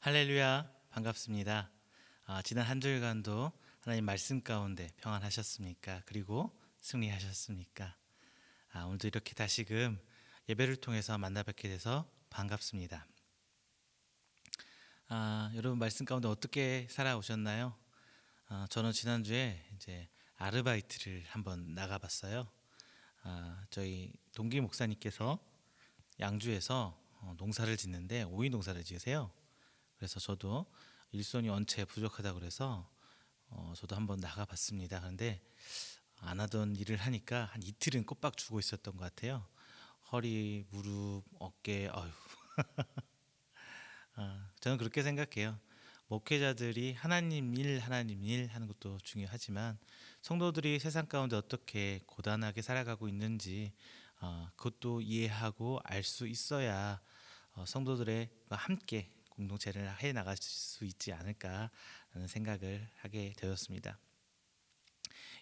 할렐루야, 반갑습니다. 지난 한 주일간도 하나님 말씀 가운데 평안하셨습니까? 그리고 승리하셨습니까? 오늘도 이렇게 다시금 예배를 통해서 만나 뵙게 돼서 반갑습니다. 여러분 말씀 가운데 어떻게 살아오셨나요? 저는 지난주에 이제 아르바이트를 한번 나가봤어요. 저희 동기 목사님께서 양주에서 농사를 짓는데 오이 농사를 지으세요. 그래서 저도 일손이 원체 부족하다 그래서 저도 한번 나가봤습니다. 그런데 안 하던 일을 하니까 한 이틀은 꼬박 죽어 있었던 것 같아요. 허리, 무릎, 어깨, 저는 그렇게 생각해요. 목회자들이 하나님 일 하는 것도 중요하지만 성도들이 세상 가운데 어떻게 고단하게 살아가고 있는지 그것도 이해하고 알 수 있어야 성도들과 함께 공동체를 해 나갈 수 있지 않을까라는 생각을 하게 되었습니다.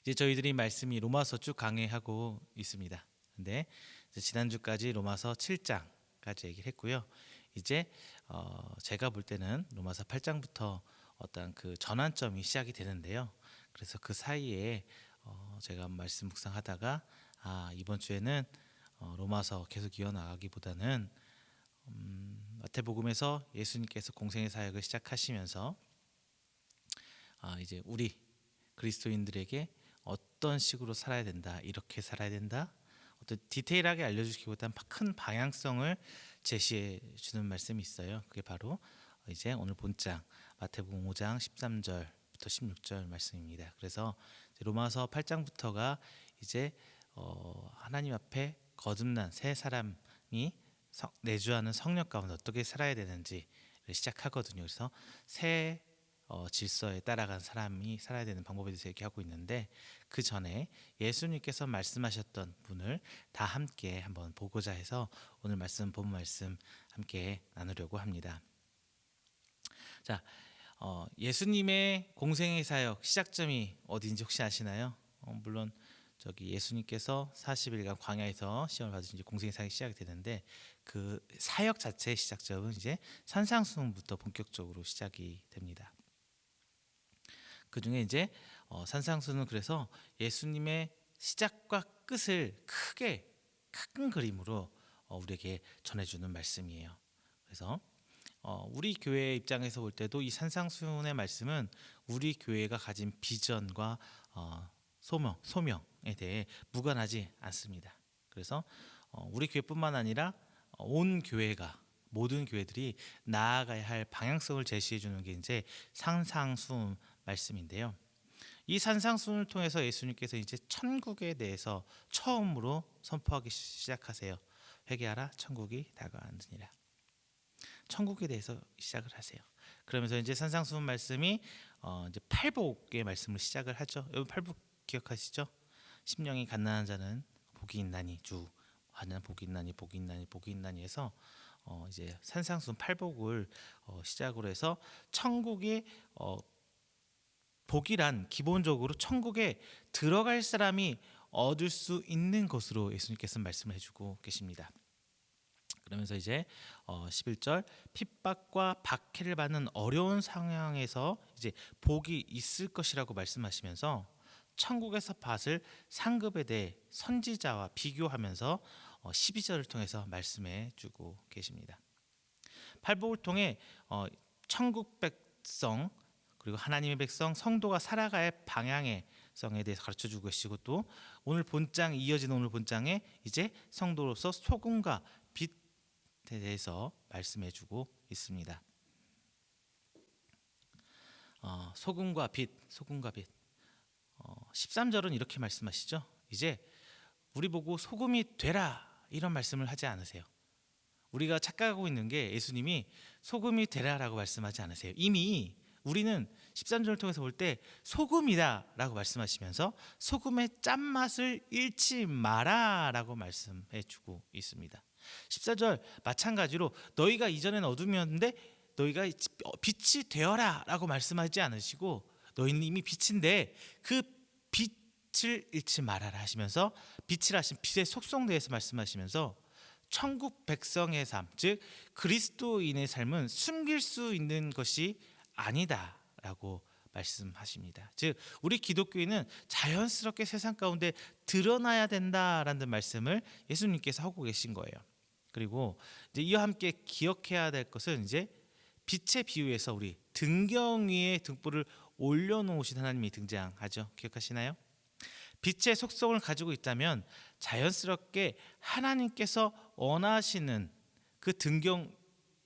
이제 저희들이 말씀이 로마서 쭉 강의하고 있습니다. 근데 지난주까지 로마서 7장까지 얘기를 했고요. 이제 제가 볼 때는 로마서 8장부터 어떤 그 전환점이 시작이 되는데요. 그래서 그 사이에 제가 말씀 묵상하다가 이번 주에는 로마서 계속 이어나가기보다는 마태복음에서 예수님께서 공생의 사역을 시작하시면서 이제 우리 그리스도인들에게 어떤 식으로 살아야 된다, 이렇게 살아야 된다, 어떤 디테일하게 알려주기보다는 큰 방향성을 제시해 주는 말씀이 있어요. 그게 바로 이제 오늘 본장 마태복음 5장 13절부터 16절 말씀입니다. 그래서 로마서 8장부터가 이제 하나님 앞에 거듭난 새 사람이 내주하는 성령 가운데 어떻게 살아야 되는지를 시작하거든요. 그래서 새 질서에 따라간 사람이 살아야 되는 방법에 대해서 얘기하고 있는데, 그 전에 예수님께서 말씀하셨던 분을 다 함께 한번 보고자 해서 오늘 본 말씀 함께 나누려고 합니다. 자, 예수님의 공생의 사역 시작점이 어디인지 혹시 아시나요? 물론 저기 예수님께서 40일간 광야에서 시험을 받으신 공생의 사역이 시작이 되는데, 그 사역 자체의 시작점은 이제 산상수훈부터 본격적으로 시작이 됩니다. 그 중에 이제 산상수훈은 그래서 예수님의 시작과 끝을 크게 큰 그림으로 우리에게 전해주는 말씀이에요. 그래서 우리 교회 입장에서 볼 때도 이 산상수훈의 말씀은 우리 교회가 가진 비전과 소명에 대해 무관하지 않습니다. 그래서 우리 교회뿐만 아니라 온 교회가, 모든 교회들이 나아가야 할 방향성을 제시해 주는 게 이제 산상수훈 말씀인데요. 이 산상수훈을 통해서 예수님께서 이제 천국에 대해서 처음으로 선포하기 시작하세요. 회개하라, 천국이 다가왔느니라. 천국에 대해서 시작을 하세요. 그러면서 이제 산상수훈 말씀이 이제 팔복의 말씀을 시작을 하죠. 여러분 팔복 기억하시죠? 심령이 갓난한 자는 복이 있나니, 주 하는 복이 있나니 해서 이제 산상수훈 팔복을 시작으로 해서 천국의 복이란 기본적으로 천국에 들어갈 사람이 얻을 수 있는 것으로 예수님께서 말씀을 해주고 계십니다. 그러면서 이제 11절 핍박과 박해를 받는 어려운 상황에서 이제 복이 있을 것이라고 말씀하시면서 천국에서 받을 상급에 대해 선지자와 비교하면서 12절을 통해서 말씀해 주고 계십니다. 팔복을 통해 천국 백성 그리고 하나님의 백성 성도가 살아가야 할 방향성에 대해서 가르쳐 주고 계시고, 또 오늘 본장 이어지는 오늘 본장에 이제 성도로서 소금과 빛에 대해서 말씀해 주고 있습니다. 소금과 빛 13절은 이렇게 말씀하시죠. 이제 우리 보고 소금이 되라 이런 말씀을 하지 않으세요. 우리가 착각하고 있는 게 예수님이 소금이 되라라고 말씀하지 않으세요. 이미 우리는 13절을 통해서 볼 때 소금이다 라고 말씀하시면서 소금의 짠맛을 잃지 마라 라고 말씀해 주고 있습니다. 14절 마찬가지로 너희가 이전에는 어둠이었는데 너희가 빛이 되어라 라고 말씀하지 않으시고, 너희는 이미 빛인데 그 빛을 잃지 말아라 하시면서 빛을 하신 빛의 속성에 대해서 말씀하시면서 천국 백성의 삶, 즉 그리스도인의 삶은 숨길 수 있는 것이 아니다라고 말씀하십니다. 즉 우리 기독교인은 자연스럽게 세상 가운데 드러나야 된다라는 말씀을 예수님께서 하고 계신 거예요. 그리고 이제 이와 함께 기억해야 될 것은 이제 빛의 비유에서 우리 등경 위에 등불을 올려놓으신 하나님이 등장하죠. 기억하시나요? 빛의 속성을 가지고 있다면 자연스럽게 하나님께서 원하시는 그 등경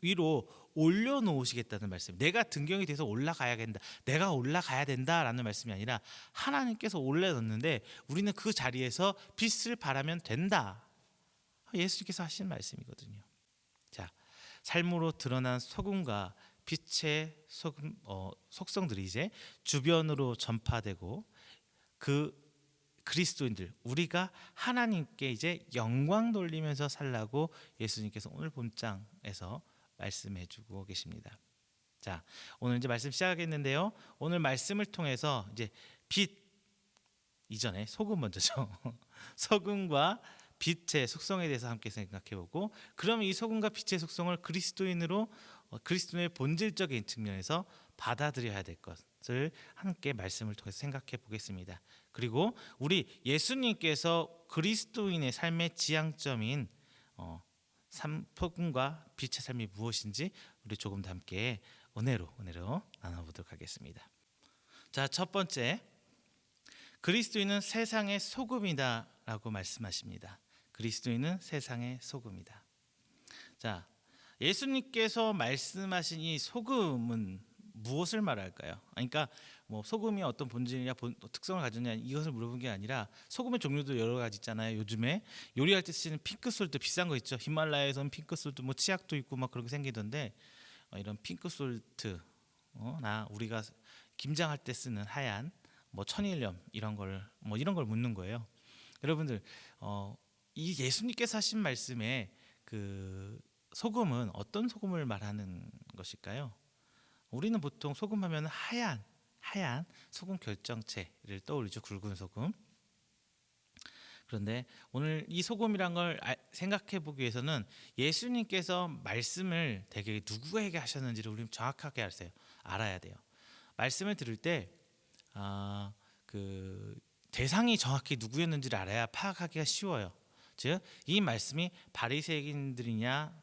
위로 올려놓으시겠다는 말씀. 내가 등경이 돼서 올라가야 된다. 내가 올라가야 된다라는 말씀이 아니라 하나님께서 올려놓는데 우리는 그 자리에서 빛을 발하면 된다. 예수님께서 하신 말씀이거든요. 자, 삶으로 드러난 소금과 빛의 속성들이 이제 주변으로 전파되고 그 그리스도인들 우리가 하나님께 이제 영광 돌리면서 살라고 예수님께서 오늘 본장에서 말씀해 주고 계십니다. 자, 오늘 이제 말씀 시작하겠는데요. 오늘 말씀을 통해서 이제 빛 이전에 소금 먼저죠. 소금과 빛의 속성에 대해서 함께 생각해 보고 그러면 이 소금과 빛의 속성을 그리스도인으로 그리스도의 본질적인 측면에서 받아들여야 될 것을 함께 말씀을 통해서 생각해 보겠습니다. 그리고 우리 예수님께서 그리스도인의 삶의 지향점인 소금과 빛의 삶이 무엇인지 우리 조금 더 함께 은혜로 나눠보도록 하겠습니다. 자, 첫 번째, 그리스도인은 세상의 소금이다라고 말씀하십니다. 그리스도인은 세상의 소금이다. 자, 예수님께서 말씀하신 이 소금은 무엇을 말할까요? 그러니까 뭐 소금이 어떤 본질이냐 특성을 가졌냐 이것을 물어본 게 아니라 소금의 종류도 여러 가지 있잖아요. 요즘에 요리할 때 쓰는 핑크솔트 비싼 거 있죠. 히말라야에서는 핑크솔트 뭐 치약도 있고 막 그렇게 생기던데 이런 핑크솔트 나 우리가 김장할 때 쓰는 하얀 뭐 천일염 이런 걸 묻는 거예요. 여러분들 이 예수님께서 하신 말씀에 그 소금은 어떤 소금을 말하는 것일까요? 우리는 보통 소금하면 하얀 소금 결정체를 떠올리죠. 굵은 소금. 그런데 오늘 이 소금이란 걸 생각해 보기 위해서는 예수님께서 말씀을 되게 누구에게 하셨는지를 우리는 정확하게 알아야 돼요. 말씀을 들을 때 그 대상이 정확히 누구였는지를 알아야 파악하기가 쉬워요. 즉 이 말씀이 바리새인들이냐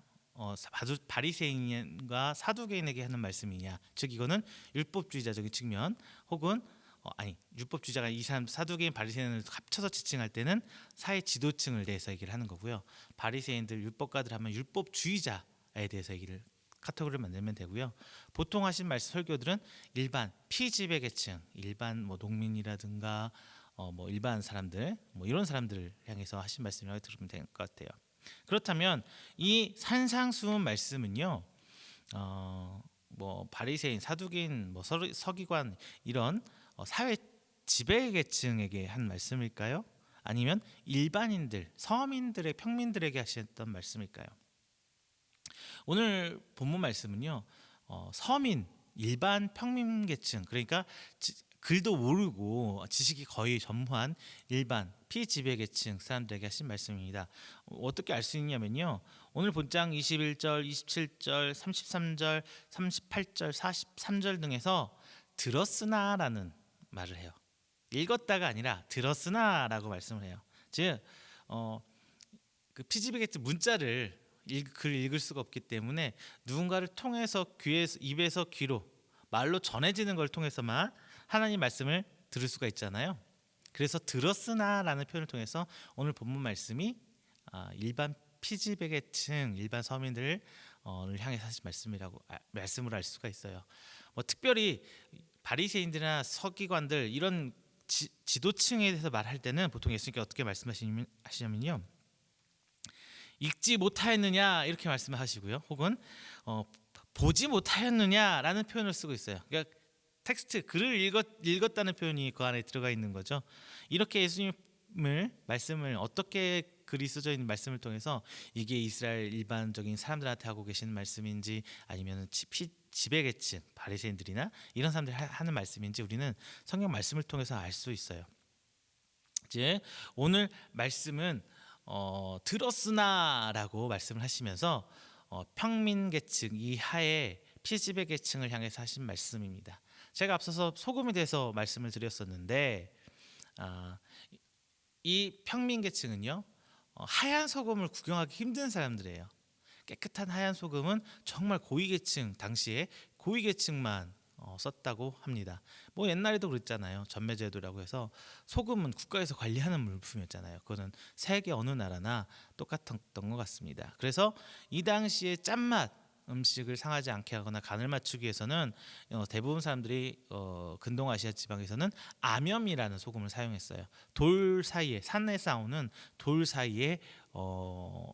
바리새인과 사두개인에게 하는 말씀이냐, 즉 이거는 율법주의자적인 측면 혹은 율법주의자가 이 사람 사두개인 바리새인을 합쳐서 지칭할 때는 사회 지도층을 대해서 얘기를 하는 거고요. 바리새인들 율법가들 하면 율법주의자에 대해서 얘기를 카테고리를 만들면 되고요. 보통 하신 말씀 설교들은 일반 피지배 계층, 일반 뭐 농민이라든가 뭐 일반 사람들 뭐 이런 사람들을 향해서 하신 말씀이라고 들으면 될 것 같아요. 그렇다면 이 산상수훈 말씀은요, 뭐 바리새인, 사두개인, 뭐 서기관 이런 사회 지배 계층에게 한 말씀일까요? 아니면 일반인들, 서민들의 평민들에게 하셨던 말씀일까요? 오늘 본문 말씀은요, 서민, 일반 평민 계층, 그러니까 글도 모르고 지식이 거의 전무한 일반 피지배 계층 사람들에게 하신 말씀입니다. 어떻게 알 수 있냐면요, 오늘 본장 21절, 27절, 33절, 38절, 43절 등에서 들었으나라는 말을 해요. 읽었다가 아니라 들었으나라고 말씀을 해요. 즉 그 피지배 계층 문자를 글을 읽을 수가 없기 때문에 누군가를 통해서 입에서 귀로 말로 전해지는 걸 통해서만 하나님 말씀을 들을 수가 있잖아요. 그래서 들었으나라는 표현을 통해서 오늘 본문 말씀이 일반 피지배 계층, 일반 서민들을 향해서 하신 말씀으로 알 수가 있어요. 뭐 특별히 바리새인들이나 서기관들 이런 지도층에 대해서 말할 때는 보통 예수님께 어떻게 말씀하시냐면요, 읽지 못하였느냐 이렇게 말씀하시고요, 혹은 보지 못하였느냐라는 표현을 쓰고 있어요. 그러니까 텍스트 글을 읽었다는 표현이 그 안에 들어가 있는 거죠. 이렇게 예수님을 말씀을 어떻게 글이 써져 있는 말씀을 통해서 이게 이스라엘 일반적인 사람들한테 하고 계시는 말씀인지 아니면 지배계층 바리새인들이나 이런 사람들이 하는 말씀인지 우리는 성경 말씀을 통해서 알 수 있어요. 이제 오늘 말씀은 들었으나라고 말씀을 하시면서 평민 계층 이하의 피지배 계층을 향해서 하신 말씀입니다. 제가 앞서서 소금에 대해서 말씀을 드렸었는데 아, 이 평민 계층은요 하얀 소금을 구경하기 힘든 사람들이에요. 깨끗한 하얀 소금은 정말 고위 계층 당시에 고위 계층만 썼다고 합니다. 뭐 옛날에도 그랬잖아요. 전매제도라고 해서 소금은 국가에서 관리하는 물품이었잖아요. 그거는 세계 어느 나라나 똑같았던 것 같습니다. 그래서 이 당시에 짠맛 음식을 상하지 않게 하거나 간을 맞추기 위해서는 대부분 사람들이 근동아시아 지방에서는 암염이라는 소금을 사용했어요. 돌 사이에 산에 쌓오는 돌 사이에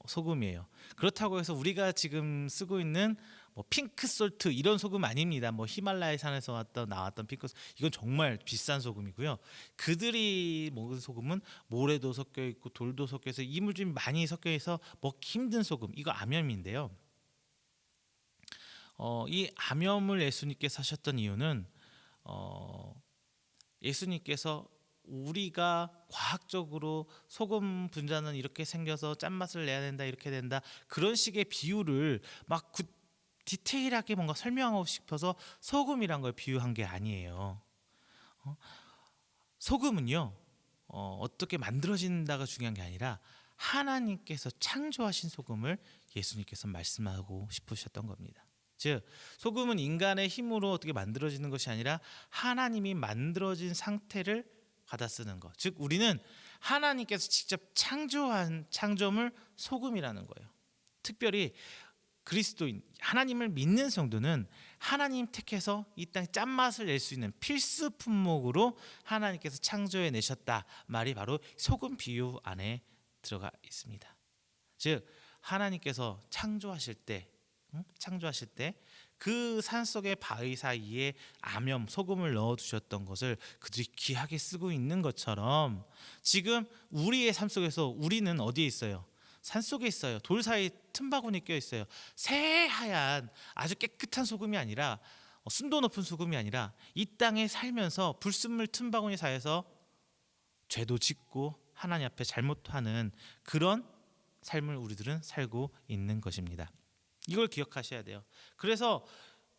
소금이에요. 그렇다고 해서 우리가 지금 쓰고 있는 뭐 핑크 솔트 이런 소금 아닙니다. 뭐 히말라야 산에서 나왔던 핑크 이건 정말 비싼 소금이고요. 그들이 먹은 소금은 모래도 섞여 있고 돌도 섞여 있어 이물질이 많이 섞여 있어 먹기 힘든 소금. 이거 암염인데요. 이 암염을 예수님께서 하셨던 이유는 예수님께서 우리가 과학적으로 소금 분자는 이렇게 생겨서 짠맛을 내야 된다 이렇게 된다 그런 식의 비유를 막 디테일하게 뭔가 설명하고 싶어서 소금이란 걸 비유한 게 아니에요. 소금은요 어떻게 만들어진다가 중요한 게 아니라 하나님께서 창조하신 소금을 예수님께서 말씀하고 싶으셨던 겁니다. 즉 소금은 인간의 힘으로 어떻게 만들어지는 것이 아니라 하나님이 만들어진 상태를 받아 쓰는 것. 즉 우리는 하나님께서 직접 창조한 창조물 소금이라는 거예요. 특별히 그리스도인 하나님을 믿는 성도는 하나님 택해서 이 땅에 짠맛을 낼 수 있는 필수 품목으로 하나님께서 창조해 내셨다 말이 바로 소금 비유 안에 들어가 있습니다. 즉 하나님께서 창조하실 때 그 산속의 바위 사이에 암염 소금을 넣어 두셨던 것을 그들이 귀하게 쓰고 있는 것처럼 지금 우리의 삶 속에서 우리는 어디에 있어요? 산속에 있어요. 돌 사이 틈바구니 껴 있어요. 새하얀 아주 깨끗한 소금이 아니라 순도 높은 소금이 아니라 이 땅에 살면서 불순물 틈바구니 사이에서 죄도 짓고 하나님 앞에 잘못하는 그런 삶을 우리들은 살고 있는 것입니다. 이걸 기억하셔야 돼요. 그래서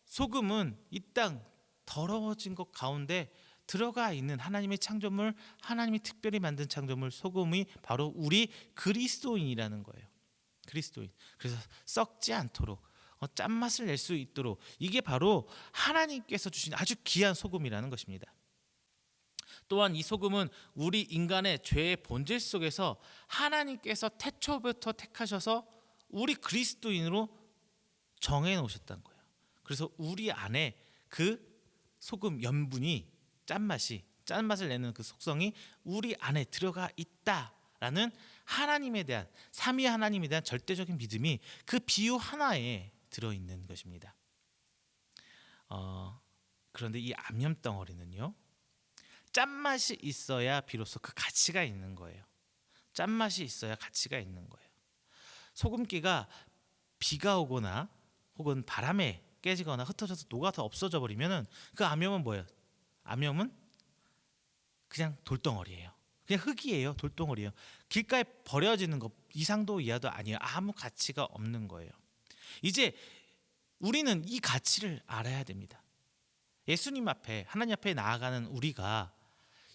소금은 이 땅 더러워진 것 가운데 들어가 있는 하나님의 창조물, 하나님이 특별히 만든 창조물 소금이 바로 우리 그리스도인이라는 거예요. 그리스도인. 그래서 썩지 않도록 짠맛을 낼 수 있도록 이게 바로 하나님께서 주신 아주 귀한 소금이라는 것입니다. 또한 이 소금은 우리 인간의 죄의 본질 속에서 하나님께서 태초부터 택하셔서 우리 그리스도인으로 정해 놓으셨다는 거예요. 그래서 우리 안에 그 소금 염분이 짠맛을 내는 그 속성이 우리 안에 들어가 있다라는 하나님에 대한 삼위 하나님에 대한 절대적인 믿음이 그 비유 하나에 들어 있는 것입니다. 그런데 이 암염 덩어리는요. 짠맛이 있어야 비로소 그 가치가 있는 거예요. 짠맛이 있어야 가치가 있는 거예요. 소금기가 비가 오거나 혹은 바람에 깨지거나 흩어져서 녹아서 없어져 버리면은 그 암염은 뭐예요? 암염은 그냥 돌덩어리예요. 그냥 흙이에요. 돌덩어리예요. 길가에 버려지는 것 이상도 이하도 아니에요. 아무 가치가 없는 거예요. 이제 우리는 이 가치를 알아야 됩니다. 예수님 앞에 하나님 앞에 나아가는 우리가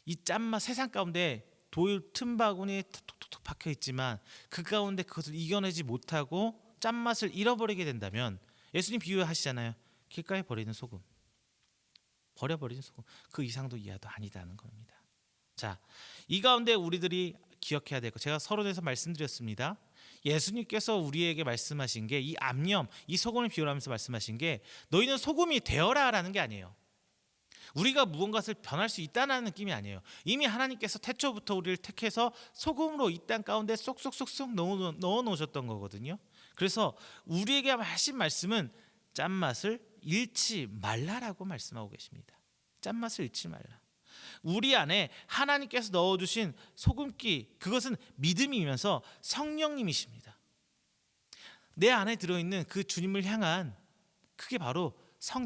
이 짠맛 세상 가운데 돌 틈바구니에 톡톡톡 박혀 있지만 그 가운데 그것을 이겨내지 못하고 짠맛을 잃어버리게 된다면 예수님 비유하시잖아요. 길가에 버리는 소금, 버려버리는 소금 그 이상도 이하도 아니다는 겁니다. 자, 이 가운데 우리들이 기억해야 될 것 제가 서론에서 말씀드렸습니다. 예수님께서 우리에게 말씀하신 게 이 암염, 이 소금을 비유하면서 말씀하신 게 너희는 소금이 되어라라는 게 아니에요. 우리가 무언가를 변할 수 있다는 느낌이 아니에요. 이미 하나님께서 태초부터 우리를 택해서 소금으로 이 땅 가운데 쏙쏙쏙쏙 넣어 놓으셨던 거거든요. 그래서 우리에게 하신 말씀은 짠맛을 잃지 말라라고 말씀하고 계십니다. 짠맛을 잃지 말라. 우리 안에 하나님께서 넣어주신 소금기 그것은 믿음이면서 성령님이십니다. 내 안에 들어있는 그 주님을 향한 그게 바로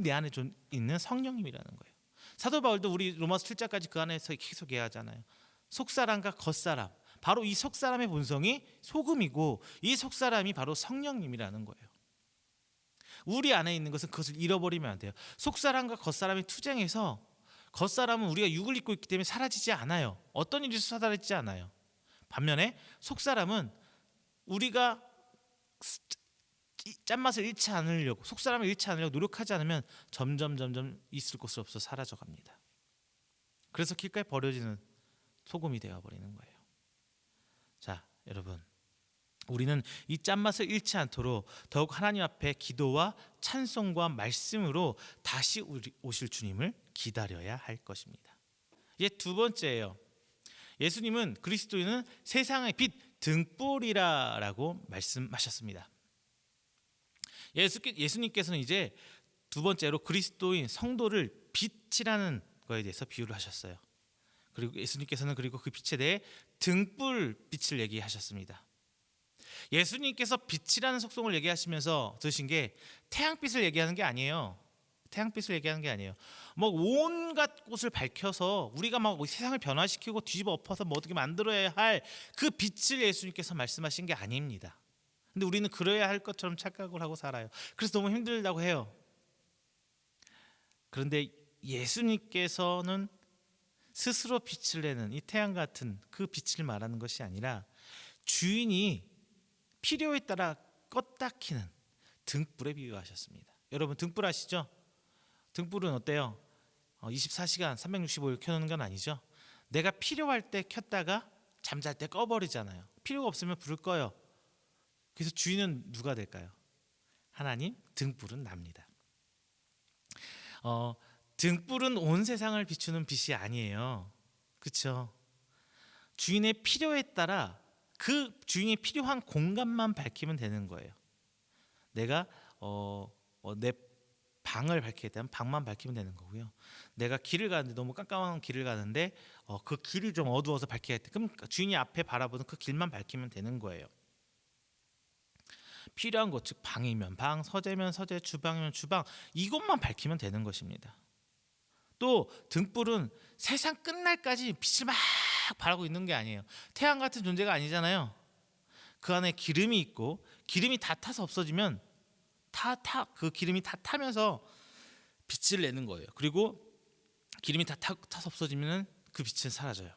내 안에 있는 성령님이라는 거예요. 사도 바울도 우리 로마서 7장까지 그 안에서 계속 얘기하잖아요. 속사람과 겉사람 바로 이 속사람의 본성이 소금이고 이 속사람이 바로 성령님이라는 거예요. 우리 안에 있는 것은 그것을 잃어버리면 안 돼요. 속사람과 겉사람이 투쟁해서 겉사람은 우리가 육을 입고 있기 때문에 사라지지 않아요. 어떤 일이 사라지지 않아요. 반면에 속사람은 우리가 짠맛을 잃지 않으려고, 속사람을 잃지 않으려고 노력하지 않으면 점점 있을 곳이 없어 사라져 갑니다. 그래서 길가에 버려지는 소금이 되어버리는 거예요. 자, 여러분, 우리는 이 짠맛을 잃지 않도록 더욱 하나님 앞에 기도와 찬송과 말씀으로 다시 오실 주님을 기다려야 할 것입니다. 이제 두 번째예요. 예수님은 그리스도인은 세상의 빛 등불이라고 말씀하셨습니다. 예수님께서는 이제 두 번째로 그리스도인 성도를 빛이라는 거에 대해서 비유를 하셨어요. 그리고 예수님께서는 그리고 그 빛에 대해 등불빛을 얘기하셨습니다. 예수님께서 빛이라는 속성을 얘기하시면서 드신 게 태양빛을 얘기하는 게 아니에요. 태양빛을 얘기하는 게 아니에요. 뭐 온갖 곳을 밝혀서 우리가 막 세상을 변화시키고 뒤집어 엎어서 뭐 어떻게 만들어야 할 그 빛을 예수님께서 말씀하신 게 아닙니다. 근데 우리는 그래야 할 것처럼 착각을 하고 살아요. 그래서 너무 힘들다고 해요. 그런데 예수님께서는 스스로 빛을 내는 이 태양 같은 그 빛을 말하는 것이 아니라 주인이 필요에 따라 껐다 키는 등불에 비유하셨습니다. 여러분 등불 아시죠? 등불은 어때요? 24시간 365일 켜놓는 건 아니죠. 내가 필요할 때 켰다가 잠잘 때 꺼버리잖아요. 필요가 없으면 불을 꺼요. 그래서 주인은 누가 될까요? 하나님, 등불은 납니다. 등불은 온 세상을 비추는 빛이 아니에요. 그렇죠? 주인의 필요에 따라 그 주인이 필요한 공간만 밝히면 되는 거예요. 내가 내 방을 밝히겠다면 방만 밝히면 되는 거고요. 내가 길을 가는데 너무 깜깜한 길을 가는데 그 길이 좀 어두워서 밝혀야겠다. 그럼 주인이 앞에 바라보는 그 길만 밝히면 되는 거예요. 필요한 것, 즉 방이면 방, 서재면 서재, 주방이면 주방, 이것만 밝히면 되는 것입니다. 또 등불은 세상 끝날까지 빛을 막 발하고 있는 게 아니에요. 태양 같은 존재가 아니잖아요. 그 안에 기름이 있고 기름이 다 타서 없어지면 그 기름이 다 타면서 빛을 내는 거예요. 그리고 기름이 다 타서 없어지면 그 빛은 사라져요.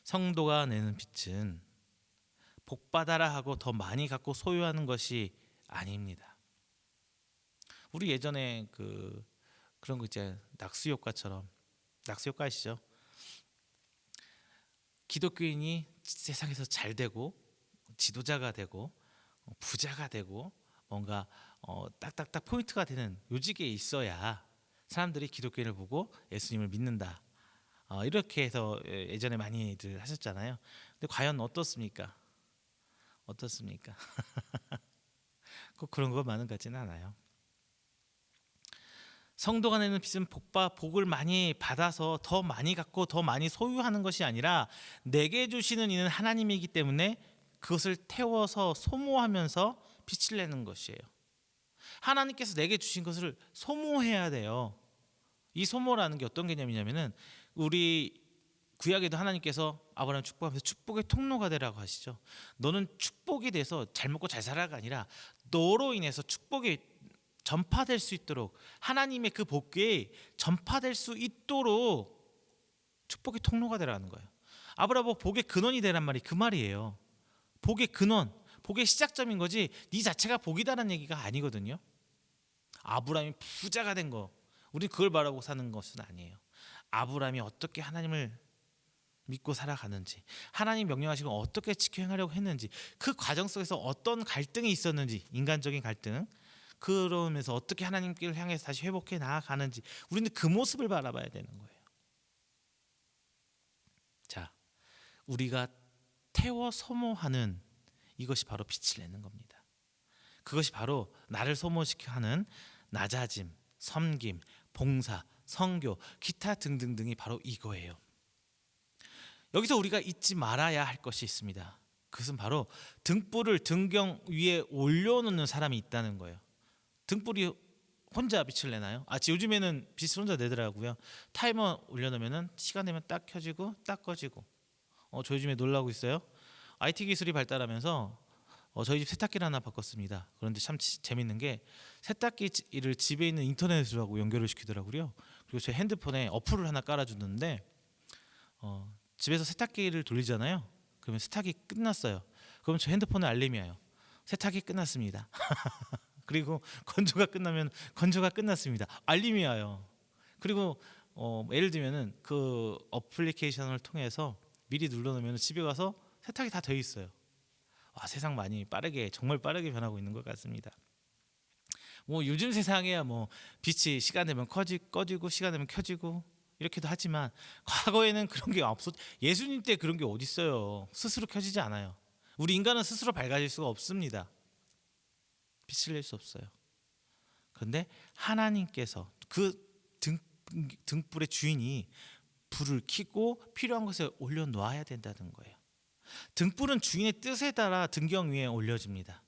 성도가 내는 빛은 복받아라 하고 더 많이 갖고 소유하는 것이 아닙니다. 우리 예전에 그런 거 있잖아요. 낙수효과처럼. 낙수효과 아시죠? 기독교인이 세상에서 잘 되고 지도자가 되고 부자가 되고 뭔가 딱딱딱 포인트가 되는 요직에 있어야 사람들이 기독교인을 보고 예수님을 믿는다. 이렇게 해서 예전에 많이들 하셨잖아요. 근데 과연 어떻습니까? 꼭 그런 것만은 같지는 않아요. 성도가 내는 빛은 복을 많이 받아서 더 많이 갖고 더 많이 소유하는 것이 아니라 내게 주시는 이는 하나님이기 때문에 그것을 태워서 소모하면서 빛을 내는 것이에요. 하나님께서 내게 주신 것을 소모해야 돼요. 이 소모라는 게 어떤 개념이냐면은 우리 구약에도 하나님께서 아브라함 축복하면서 축복의 통로가 되라고 하시죠. 너는 축복이 돼서 잘 먹고 잘 살아가 아니라 너로 인해서 축복이 전파될 수 있도록 하나님의 그 복이 전파될 수 있도록 축복의 통로가 되라는 거예요. 아브라함 복의 근원이 되란 말이 그 말이에요. 복의 근원, 복의 시작점인 거지 네 자체가 복이다라는 얘기가 아니거든요. 아브라함이 부자가 된 거, 우리는 그걸 바라보고 사는 것은 아니에요. 아브라함이 어떻게 하나님을 믿고 살아가는지, 하나님 명령하시고 어떻게 지켜 행하려고 했는지, 그 과정 속에서 어떤 갈등이 있었는지, 인간적인 갈등, 그러면서 어떻게 하나님께를 향해서 다시 회복해 나아가는지 우리는 그 모습을 바라봐야 되는 거예요. 자, 우리가 태워 소모하는 이것이 바로 빛을 내는 겁니다. 그것이 바로 나를 소모시켜 하는 낮아짐, 섬김, 봉사, 선교, 기타 등등등이 바로 이거예요. 여기서 우리가 잊지 말아야 할 것이 있습니다. 그것은 바로 등불을 등경 위에 올려놓는 사람이 있다는 거예요. 등불이 혼자 빛을 내나요? 요즘에는 빛을 혼자 내더라고요. 타이머 올려놓으면 시간 되면 딱 켜지고 딱 꺼지고. 저희 집에 놀라고 있어요. IT 기술이 발달하면서 저희 집 세탁기를 하나 바꿨습니다. 그런데 참 재밌는 게 세탁기를 집에 있는 인터넷으로 하고 연결을 시키더라고요. 그리고 제 핸드폰에 어플을 하나 깔아주는데 집에서 세탁기를 돌리잖아요. 그러면 세탁이 끝났어요. 그럼 저 핸드폰에 알림이 와요. 세탁이 끝났습니다. 그리고 건조가 끝나면 건조가 끝났습니다. 알림이 와요. 그리고 예를 들면은 그 어플리케이션을 통해서 미리 눌러놓으면 집에 가서 세탁이 다 되어 있어요. 와, 세상 많이 빠르게 정말 빠르게 변하고 있는 것 같습니다. 뭐 요즘 세상에야 뭐 빛이 시간 되면 꺼지고 시간 되면 켜지고 이렇게도 하지만 과거에는 그런 게 없었. 예수님 때 그런 게 어디 있어요. 스스로 켜지지 않아요. 우리 인간은 스스로 밝아질 수가 없습니다. 빛을 낼 수 없어요. 그런데 하나님께서 그 등불의 주인이 불을 켜고 필요한 것에 올려놓아야 된다는 거예요. 등불은 주인의 뜻에 따라 등경 위에 올려집니다.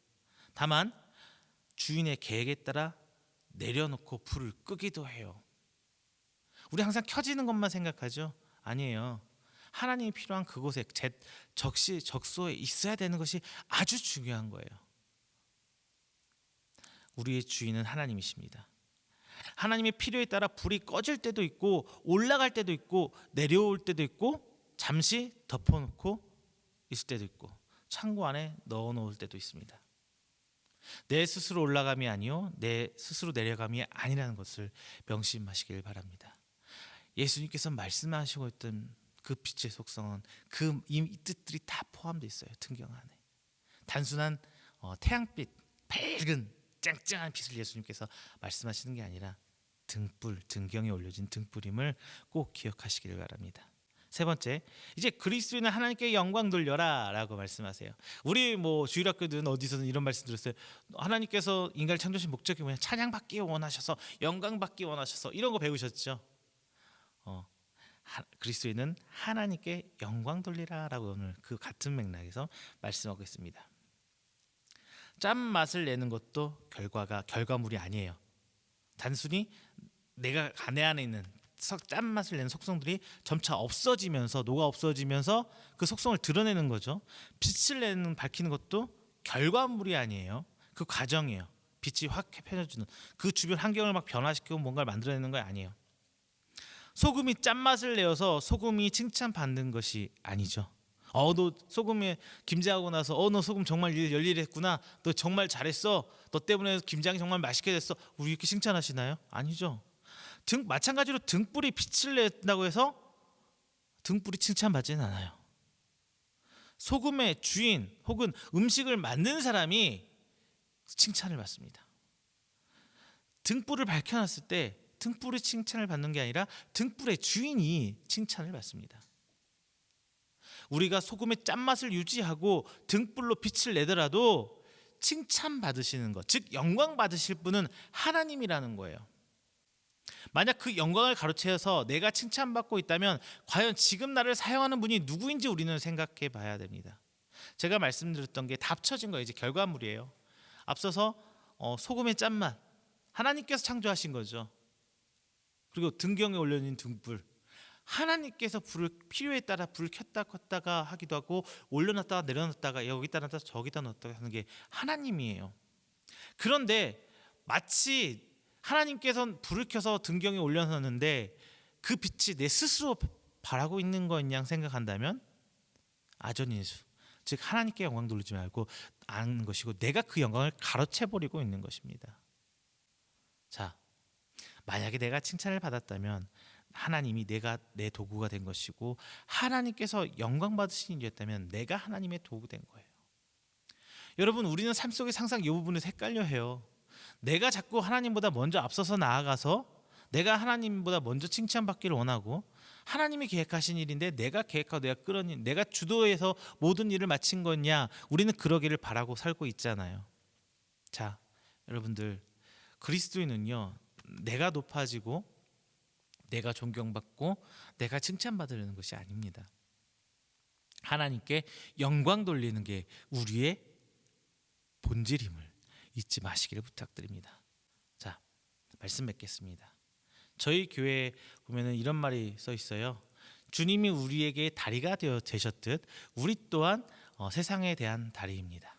다만 주인의 계획에 따라 내려놓고 불을 끄기도 해요. 우리 항상 켜지는 것만 생각하죠? 아니에요. 하나님이 필요한 그곳에 적소에 있어야 되는 것이 아주 중요한 거예요. 우리의 주인은 하나님이십니다. 하나님의 필요에 따라 불이 꺼질 때도 있고 올라갈 때도 있고 내려올 때도 있고 잠시 덮어놓고 있을 때도 있고 창고 안에 넣어놓을 때도 있습니다. 내 스스로 올라감이 아니요 내 스스로 내려감이 아니라는 것을 명심하시길 바랍니다. 예수님께서 말씀하시고 있던 그 빛의 속성은 이 뜻들이 다 포함되어 있어요. 등경 안에 단순한 태양빛 밝은 쨍쨍한 빛을 예수님께서 말씀하시는 게 아니라 등경에 올려진 등불임을 꼭 기억하시기를 바랍니다. 세 번째, 이제 그리스도인은 하나님께 영광 돌려라라고 말씀하세요. 우리 뭐 주일학교든 어디서든 이런 말씀 들었어요. 하나님께서 인간을 창조하신 목적이 뭐냐? 찬양받기 원하셔서 영광받기 원하셔서 이런 거 배우셨죠? 그리스도인은 하나님께 영광 돌리라라고 오늘 그 같은 맥락에서 말씀하고 있습니다. 짠 맛을 내는 것도 결과물이 아니에요. 단순히 내가 내 안에 있는 짠 맛을 내는 속성들이 점차 없어지면서 녹아 없어지면서 그 속성을 드러내는 거죠. 빛을 밝히는 것도 결과물이 아니에요. 그 과정이에요. 빛이 확 펴져주는 그 주변 환경을 막 변화시키고 뭔가를 만들어내는 거 아니에요. 소금이 짠맛을 내어서 소금이 칭찬받는 것이 아니죠. 너 소금에 김장하고 나서 너 소금 정말 열일했구나. 너 정말 잘했어. 너 때문에 김장이 정말 맛있게 됐어. 우리 이렇게 칭찬하시나요? 아니죠. 마찬가지로 등불이 빛을 낸다고 해서 등불이 칭찬받지는 않아요. 소금의 주인 혹은 음식을 만든 사람이 칭찬을 받습니다. 등불을 밝혀놨을 때 등불이 칭찬을 받는 게 아니라 등불의 주인이 칭찬을 받습니다. 우리가 소금의 짠맛을 유지하고 등불로 빛을 내더라도 칭찬받으시는 것, 즉 영광 받으실 분은 하나님이라는 거예요. 만약 그 영광을 가로채서 내가 칭찬받고 있다면 과연 지금 나를 사용하는 분이 누구인지 우리는 생각해 봐야 됩니다. 제가 말씀드렸던 게 다 합쳐진 거예요. 이제 결과물이에요. 앞서서 소금의 짠맛, 하나님께서 창조하신 거죠. 그리고 등경에 올려진 등불, 하나님께서 불을 필요에 따라 불을 켰다 껐다가 하기도 하고 올려놨다가 내려놨다가 여기다 놨다가 저기다 놨다가 하는 게 하나님이에요. 그런데 마치 하나님께서 불을 켜서 등경에 올려놨는데 그 빛이 내 스스로 바라고 있는 거인 양 생각한다면 아전인수, 즉 하나님께 영광 돌리지 말고 아는 것이고 내가 그 영광을 가로채버리고 있는 것입니다. 자, 만약에 내가 칭찬을 받았다면 하나님이 내가 내 도구가 된 것이고 하나님께서 영광 받으신 일이었다면 내가 하나님의 도구 된 거예요. 여러분, 우리는 삶 속에 항상 이 부분을 헷갈려 해요. 내가 자꾸 하나님보다 먼저 앞서서 나아가서 내가 하나님보다 먼저 칭찬받기를 원하고 하나님이 계획하신 일인데 내가 계획하고 내가 끌어낸 내가 주도해서 모든 일을 마친 거냐, 우리는 그러기를 바라고 살고 있잖아요. 자, 여러분들, 그리스도인은요 내가 높아지고 내가 존경받고 내가 칭찬받으려는 것이 아닙니다. 하나님께 영광 돌리는 게 우리의 본질임을 잊지 마시기를 부탁드립니다. 자, 말씀 맺겠습니다. 저희 교회에 보면은 이런 말이 써 있어요. 주님이 우리에게 다리가 되어 되셨듯 우리 또한 세상에 대한 다리입니다.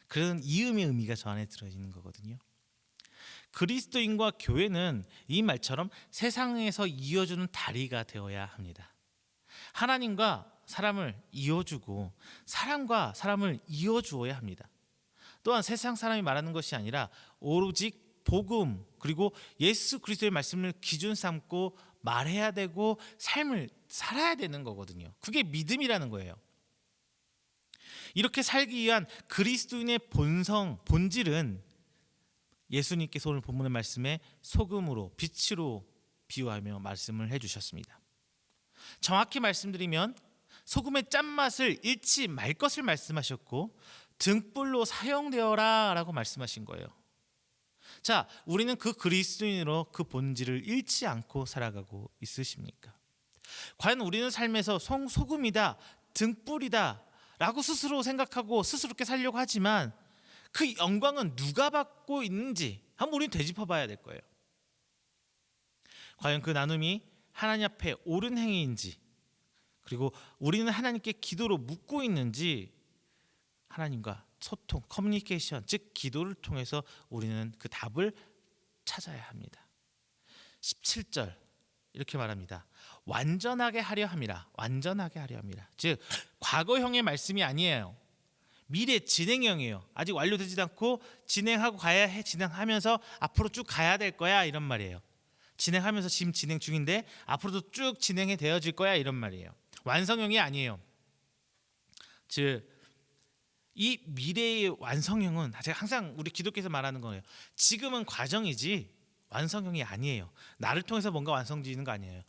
그런 이음의 의미가 저 안에 들어있는 거거든요. 그리스도인과 교회는 이 말처럼 세상에서 이어주는 다리가 되어야 합니다. 하나님과 사람을 이어주고 사람과 사람을 이어주어야 합니다. 또한 세상 사람이 말하는 것이 아니라 오직 복음 그리고 예수 그리스도의 말씀을 기준 삼고 말해야 되고 삶을 살아야 되는 거거든요. 그게 믿음이라는 거예요. 이렇게 살기 위한 그리스도인의 본질은 예수님께서 오늘 본문의 말씀에 소금으로 빛으로 비유하며 말씀을 해주셨습니다. 정확히 말씀드리면 소금의 짠맛을 잃지 말 것을 말씀하셨고 등불로 사용되어라 라고 말씀하신 거예요. 자, 우리는 그 그리스도인으로 그 본질을 잃지 않고 살아가고 있으십니까? 과연 우리는 삶에서 소금이다, 등불이다 라고 스스로 생각하고 스스롭게 살려고 하지만 그 영광은 누가 받고 있는지 한번 우리는 되짚어 봐야 될 거예요. 과연 그 나눔이 하나님 앞에 옳은 행위인지, 그리고 우리는 하나님께 기도로 묻고 있는지, 하나님과 소통, 커뮤니케이션, 즉 기도를 통해서 우리는 그 답을 찾아야 합니다. 17절 이렇게 말합니다. 완전하게 하려 함이라. 완전하게 하려 함이라. 즉 과거형의 말씀이 아니에요. 미래 진행형이에요. 아직 완료되지도 않고 진행하고 진행하면서 앞으로 쭉 가야 될 거야 이런 말이에요. 진행하면서 지금 진행 중인데 앞으로도 쭉 진행이 되어질 거야 이런 말이에요. 완성형이 아니에요. 즉 이 미래의 완성형은 제가 항상 우리 기독교에서 말하는 거예요. 지금은 과정이지 완성형이 아니에요. 나를 통해서 뭔가 완성되는 거 아니에요.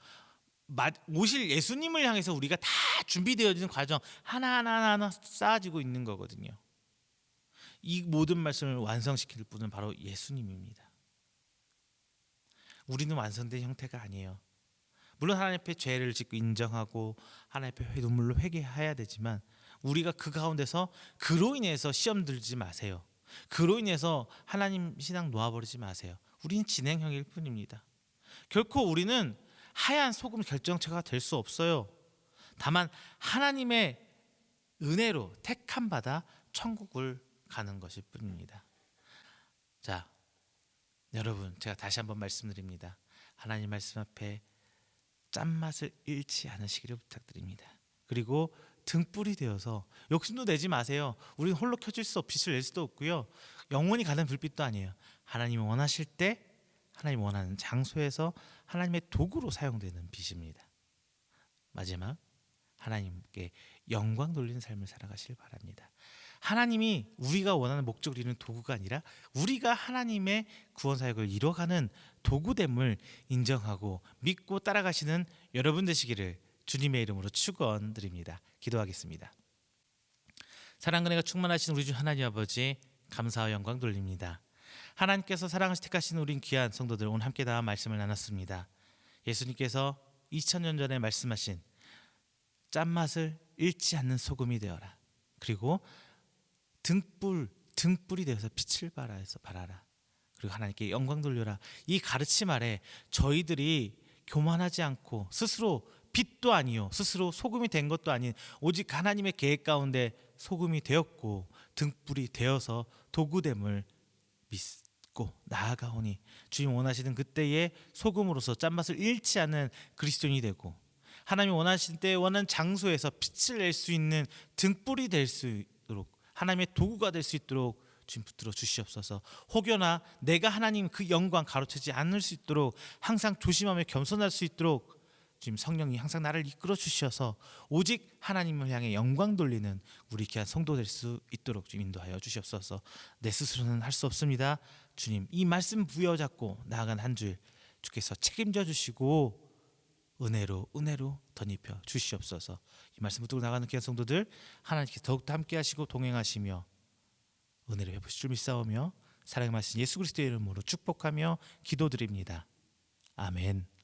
오실 예수님을 향해서 우리가 다 준비되어지는 과정 하나하나 쌓아지고 있는 거거든요. 이 모든 말씀을 완성시킬 분은 바로 예수님입니다. 우리는 완성된 형태가 아니에요. 물론 하나님 앞에 죄를 짓고 인정하고 하나님 앞에 눈물로 회개해야 되지만 우리가 그 가운데서 그로 인해서 시험 들지 마세요. 그로 인해서 하나님 신앙 놓아버리지 마세요. 우리는 진행형일 뿐입니다. 결코 우리는 하얀 소금 결정체가 될 수 없어요. 다만 하나님의 은혜로 택함 받아 천국을 가는 것일 뿐입니다. 자, 여러분 제가 다시 한번 말씀드립니다. 하나님 말씀 앞에 짠맛을 잃지 않으시기를 부탁드립니다. 그리고 등불이 되어서 욕심도 내지 마세요. 우리는 홀로 켜질 수 없고 빛을 낼 수도 없고요. 영원히 가는 불빛도 아니에요. 하나님이 원하실 때 하나님 원하는 장소에서 하나님의 도구로 사용되는 빛입니다. 마지막 하나님께 영광 돌리는 삶을 살아가시길 바랍니다. 하나님이 우리가 원하는 목적을 이루는 도구가 아니라 우리가 하나님의 구원 사역을 이뤄가는 도구됨을 인정하고 믿고 따라가시는 여러분 되시기를 주님의 이름으로 축원드립니다. 기도하겠습니다. 사랑과 은혜가 충만하신 우리 주 하나님 아버지 감사와 영광 돌립니다. 하나님께서 사랑하시 택하신 우린 귀한 성도들 오늘 함께 다 말씀을 나눴습니다. 예수님께서 2000년 전에 말씀하신 짠맛을 잃지 않는 소금이 되어라. 그리고 등불이 되어서 빛을 발하라. 그리고 하나님께 영광 돌려라. 이 가르침 아래 저희들이 교만하지 않고 스스로 빛도 아니요 스스로 소금이 된 것도 아닌 오직 하나님의 계획 가운데 소금이 되었고 등불이 되어서 도구됨을 믿고 나아가오니 주님 원하시는 그때의 소금으로서 짠맛을 잃지 않는 그리스도인이 되고 하나님이 원하시는 때 원하는 장소에서 빛을 낼 수 있는 등불이 될 수 있도록 하나님의 도구가 될 수 있도록 주님 붙들어 주시옵소서. 혹여나 내가 하나님 그 영광 가로채지 않을 수 있도록 항상 조심하며 겸손할 수 있도록 주님 성령이 항상 나를 이끌어 주셔서 오직 하나님을 향해 영광 돌리는 우리 귀한 성도 될 수 있도록 주님 인도하여 주시옵소서. 내 스스로는 할 수 없습니다. 주님 이 말씀 부여잡고 나아간 한 주 주께서 책임져 주시고 은혜로 덧입혀 주시옵소서. 이 말씀 붙들고 나가는 귀한 성도들 하나님께서 더욱더 함께 하시고 동행하시며 은혜를 베푸실 줄 믿사오며 사랑의 말씀 예수 그리스도의 이름으로 축복하며 기도드립니다. 아멘.